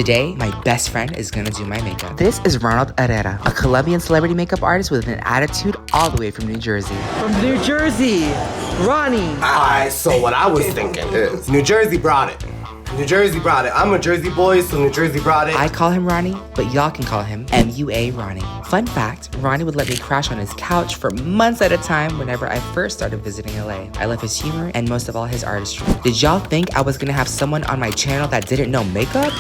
Today, my best friend is gonna do my makeup. This is Ronald Herrera, a Colombian celebrity makeup artist with an attitude all the way from New Jersey. From New Jersey, Ronnie. Alright, so what I was thinking is, New Jersey brought it. New Jersey brought it. I'm a Jersey boy, so New Jersey brought it. I call him Ronnie, but y'all can call him MUARONI. Fun fact, Ronnie would let me crash on his couch for months at a time whenever I first started visiting LA. I love his humor and most of all his artistry. Did y'all think I was gonna have someone on my channel that didn't know makeup?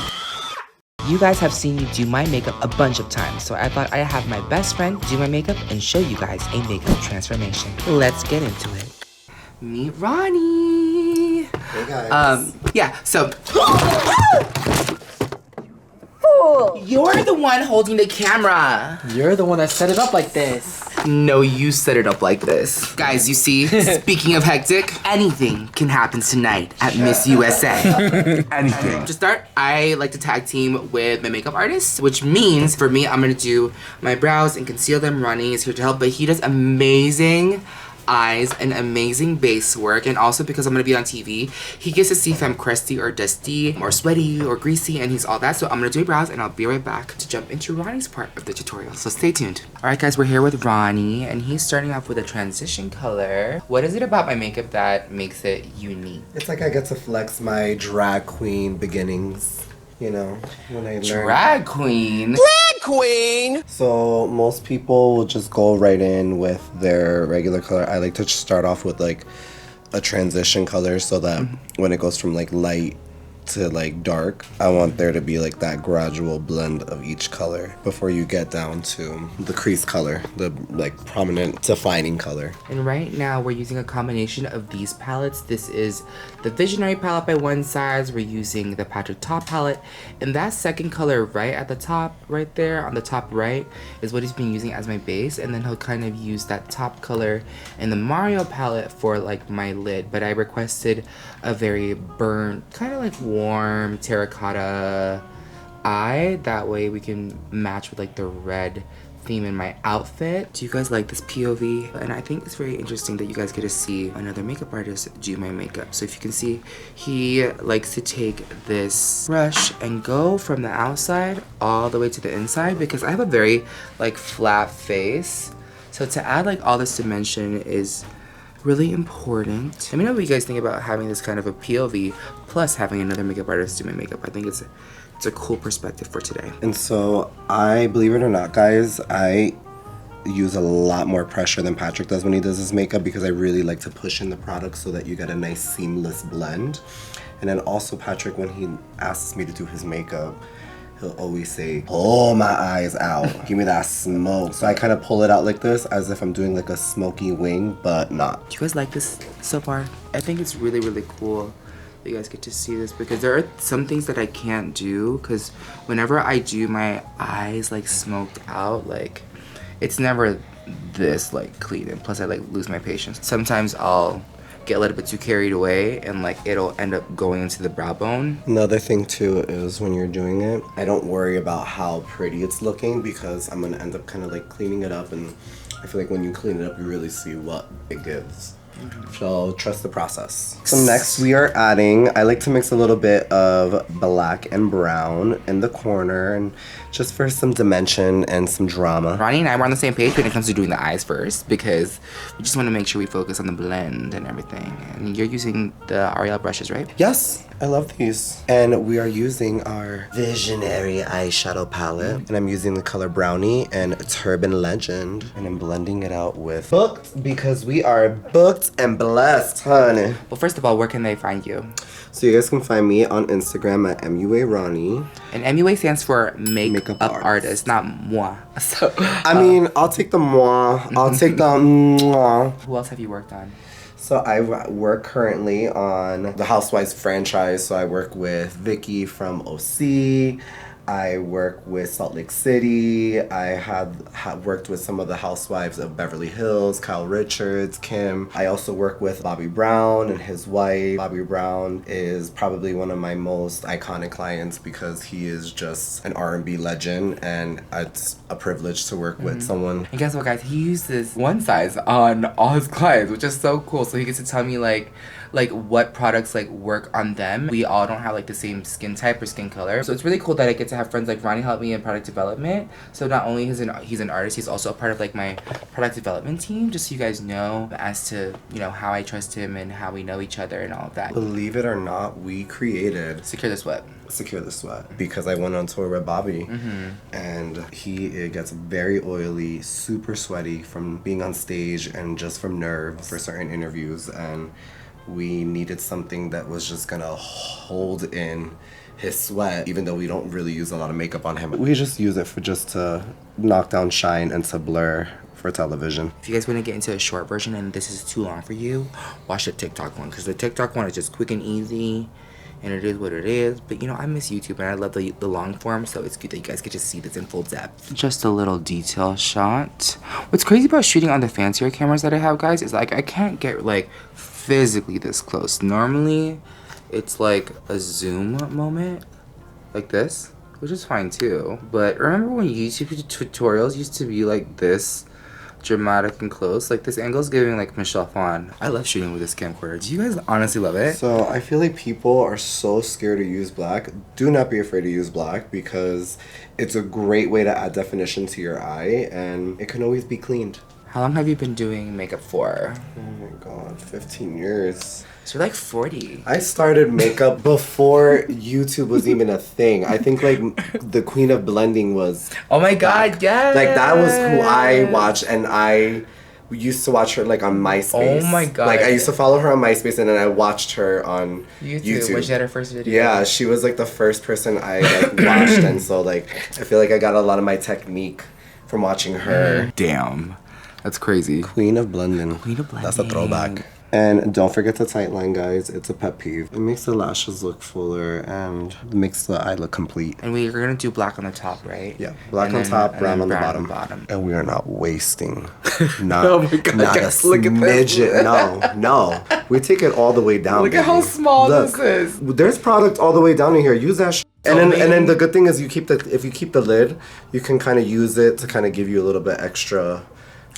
You guys have seen me do my makeup a bunch of times, so I thought I'd have my best friend do my makeup and show you guys a makeup transformation. Let's get into it. Meet Ronnie. Hey guys. Yeah, so. You're the one holding the camera. You're the one that set it up like this. No, you set it up like this. Guys, you see, speaking of hectic, anything can happen tonight at Miss USA. Anything. To start, I like to tag team with my makeup artist, which means for me, I'm gonna do my brows and conceal them. Ronnie is here to help, but he does amazing eyes and amazing base work, and also because I'm gonna be on TV, he gets to see if I'm crusty or dusty or sweaty or greasy, and he's all that. So I'm gonna do my brows and I'll be right back to jump into Ronnie's part of the tutorial, so stay tuned. Alright guys, we're here with Ronnie and he's starting off with a transition color. What is it about my makeup that makes it unique? It's like I get to flex my drag queen beginnings, you know, when I learn. Drag queen? So most people will just go right in with their regular color. I like to start off with like a transition color so that when it goes from like light to like dark, I want there to be like that gradual blend of each color before you get down to the crease color, the like prominent defining color. And right now we're using a combination of these palettes. This is the Visionary palette by One Size. We're using the Patrick Top palette, and that second color right at the top, right there on the top right, is what he's been using as my base, and then he'll kind of use that top color in the Mario palette for like my lid. But I requested a very burnt, kind of like warm terracotta eye, that way we can match with like the red theme in my outfit. Do you guys like this POV? And I think it's very interesting that you guys get to see another makeup artist do my makeup. So if you can see, he likes to take this brush and go from the outside all the way to the inside, because I have a very like flat face, so to add like all this dimension is really important. Let me know what you guys think about having this kind of a POV plus having another makeup artist do my makeup. I think it's a cool perspective for today. And so I, believe it or not guys, I use a lot more pressure than Patrick does when he does his makeup, because I really like to push in the product so that you get a nice seamless blend. And then also Patrick, when he asks me to do his makeup, he'll always say, pull my eyes out, give me that smoke. So I kind of pull it out like this as if I'm doing like a smoky wing, but not. Do you guys like this so far? I think it's really, really cool that you guys get to see this, because there are some things that I can't do, because whenever I do my eyes like smoked out, like it's never this like clean, and plus I like lose my patience. Sometimes I'll get a little bit too carried away and like it'll end up going into the brow bone. Another thing too is when you're doing it, I don't worry about how pretty it's looking, because I'm gonna end up kind of like cleaning it up, and I feel like when you clean it up you really see what it gives. So trust the process. So next we are adding, I like to mix a little bit of black and brown in the corner, and just for some dimension and some drama. Ronnie and I were on the same page when it comes to doing the eyes first, because we just want to make sure we focus on the blend and everything. And you're using the Ariel brushes, right? Yes, I love these. And we are using our Visionary eyeshadow palette, and I'm using the color Brownie and Turban Legend, and I'm blending it out with Booked, because we are booked and blessed, honey. Well, first of all, where can they find you? So you guys can find me on Instagram at MUARONI. And MUA stands for Makeup Artist, not moi. So I mean, I'll take the moi. I'll take the mwah. Who else have you worked on? So I work currently on the Housewives franchise. So I work with Vicky from OC. I work with Salt Lake City. I have worked with some of the housewives of Beverly Hills, Kyle Richards, Kim. I also work with Bobby Brown and his wife. Bobby Brown is probably one of my most iconic clients because he is just an R&B legend, and it's a privilege to work with someone. And guess what, guys? He uses One Size on all his clients, which is so cool. So he gets to tell me like like what products like work on them. We all don't have like the same skin type or skin color, so it's really cool that I get to have friends like Ronnie help me in product development. So not only he's an artist, he's also a part of like my product development team, just so you guys know as to, you know, how I trust him and how we know each other and all of that. Believe it or not, we created Secure the Sweat. Secure the Sweat because I went on tour with Bobby, and it gets very oily, super sweaty from being on stage and just from nerves for certain interviews, and we needed something that was just gonna hold in his sweat, even though we don't really use a lot of makeup on him. We just use it for just to knock down shine and to blur for television. If you guys want to get into a short version and this is too long for you, watch the TikTok one, because the TikTok one is just quick and easy. And it is what it is. But you know, I miss YouTube and I love the long form, so it's good that you guys get to see this in full depth. Just a little detail shot. What's crazy about shooting on the fancier cameras that I have, guys, is like I can't get like physically this close. Normally, it's like a zoom moment like this, which is fine too. But remember when YouTube tutorials used to be like this? Dramatic and close. Like this angle is giving like Michelle Phan. I love shooting with this camcorder. Do you guys honestly love it? So I feel like people are so scared to use black. Do not be afraid to use black because it's a great way to add definition to your eye and it can always be cleaned. How long have you been doing makeup for? Oh my god, 15 years. So you're like 40. I started makeup before YouTube was even a thing. I think like the queen of blending was. Oh my god, yes! Like that was who I watched, and I used to watch her like on MySpace. Oh my god. Like I used to follow her on MySpace, and then I watched her on YouTube. When she had her first video. Yeah, she was like the first person I like watched, and so like I feel like I got a lot of my technique from watching her. Damn. That's crazy. Queen of blending. Queen of blending. That's a throwback. And don't forget to tightline, guys. It's a pet peeve. It makes the lashes look fuller and makes the eye look complete. And we're gonna do black on the top, right? Yeah, black on top, brown on the bottom. And we are not wasting. Not, oh my god, not guys, a look at this. No. We take it all the way down. Look at how small this is. There's product all the way down in here. Use that and then the good thing is if you keep the lid, you can kind of use it to kind of give you a little bit extra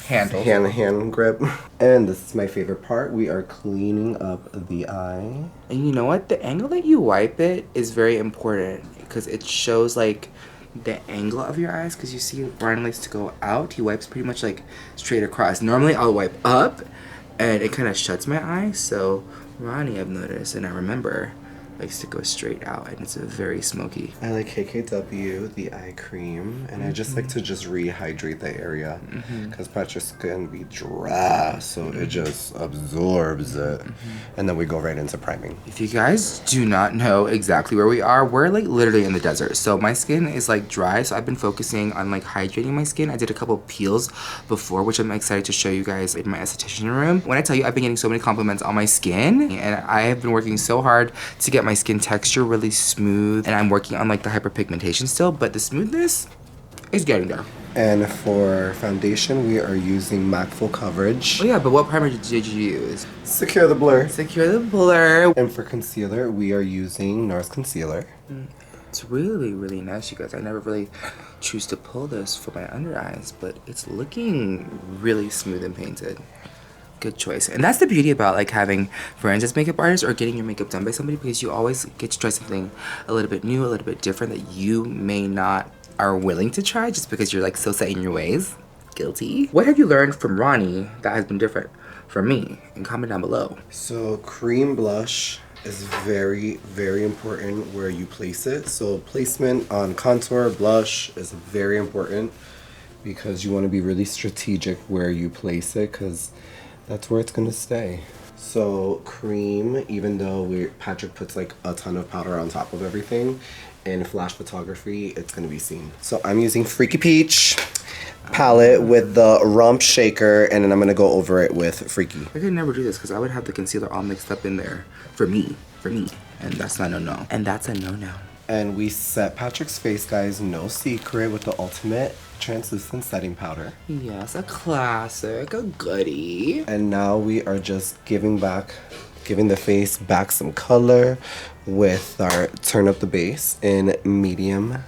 hand grip. And this is my favorite part. We are cleaning up the eye. And you know what? The angle that you wipe it is very important because it shows like the angle of your eyes, because you see Ryan likes to go out. He wipes pretty much like straight across. Normally I'll wipe up and it kind of shuts my eyes. So Ronnie, I've noticed, and I remember, likes to go straight out, and it's very smoky. I like KKW, the eye cream, and I just like to just rehydrate the area because Patrick's skin be dry, so it just absorbs it. And then we go right into priming. If you guys do not know exactly where we are, we're like literally in the desert. So my skin is like dry, so I've been focusing on like hydrating my skin. I did a couple peels before, which I'm excited to show you guys in my esthetician room. When I tell you I've been getting so many compliments on my skin, and I have been working so hard to get my skin texture really smooth, and I'm working on like the hyperpigmentation still, but the smoothness is getting there. And for foundation, we are using MAC Full Coverage. Oh yeah, but what primer did you use? Secure the Blur. Secure the Blur. And for concealer, we are using NARS Concealer. It's really, really nice, you guys. I never really choose to pull this for my under eyes, but it's looking really smooth and painted. Good choice. And that's the beauty about like having friends as makeup artists or getting your makeup done by somebody, because you always get to try something a little bit new, a little bit different that you may not are willing to try just because you're like so set in your ways. Guilty. What have you learned from Ronnie that has been different from me? And comment down below. So cream blush is very, very important where you place it. So placement on contour, blush is very important because you want to be really strategic where you place it, because that's where it's gonna stay. So cream, even though Patrick puts like a ton of powder on top of everything, in flash photography, it's gonna be seen. So I'm using Freaky Peach palette with the rump shaker, and then I'm gonna go over it with Freaky. I could never do this because I would have the concealer all mixed up in there for me, and that's not a no. And that's a no. And we set Patrick's face, guys, no secret, with the ultimate translucent setting powder. Yes, a classic, a goodie. And now we are just giving the face back some color with our Turn Up the Base in medium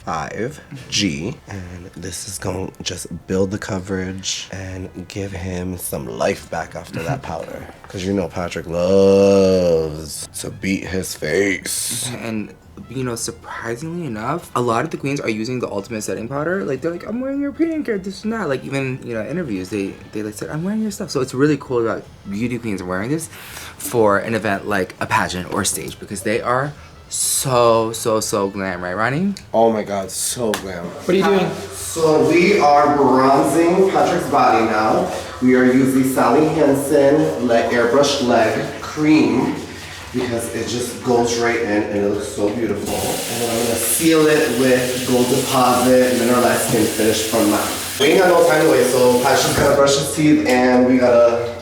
5G. And this is going to just build the coverage and give him some life back after that powder. Because you know Patrick loves to beat his face. And you know, surprisingly enough, a lot of the queens are using the ultimate setting powder. Like, they're like, I'm wearing your pink or this and that. Like, even, you know, interviews, they like said, I'm wearing your stuff. So it's really cool that beauty queens are wearing this for an event like a pageant or stage, because they are so glam, right, Ronnie? Oh my God, so glam. What are you doing? So we are bronzing Patrick's body now. We are using Sally Hansen airbrush leg cream, because it just goes right in and it looks so beautiful. And then I'm gonna seal it with Gold Deposit Mineralized Skin Finish from MAC. We ain't got no time to wait, so Patrick's gotta brush his teeth and we gotta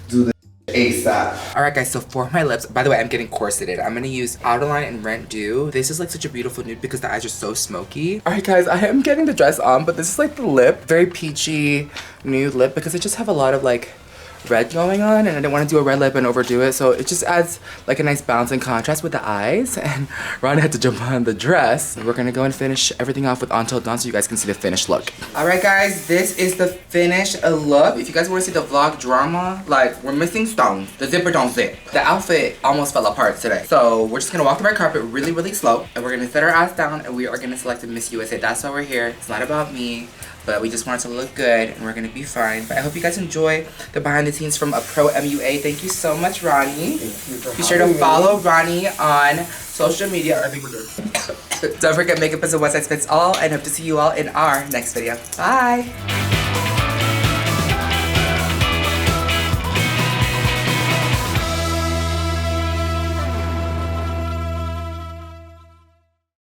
do this ASAP. Alright guys, so for my lips, by the way, I'm getting corseted. I'm gonna use Outer Line and Rent Dew. This is like such a beautiful nude because the eyes are so smoky. Alright guys, I am getting the dress on, but this is like the lip. Very peachy nude lip because I just have a lot of like red going on, and I didn't want to do a red lip and overdo it, so it just adds like a nice balance and contrast with the eyes. And Ron had to jump on the dress. We're gonna go and finish everything off with Until Dawn so you guys can see the finished look. Alright guys, this is the finished look. If you guys want to see the vlog drama, like, we're missing stones. The zipper don't zip. The outfit almost fell apart today. So we're just gonna walk the red carpet really slow, and we're gonna set our ass down and we are gonna select a Miss USA. That's why we're here. It's not about me, but we just want it to look good and we're gonna be fine. But I hope you guys enjoy the behind the scenes from a pro MUA. Thank you so much, Ronnie. Be sure to follow Ronnie on social media. I think we're good. Don't forget, makeup is a one size fits all, and hope to see you all in our next video. Bye.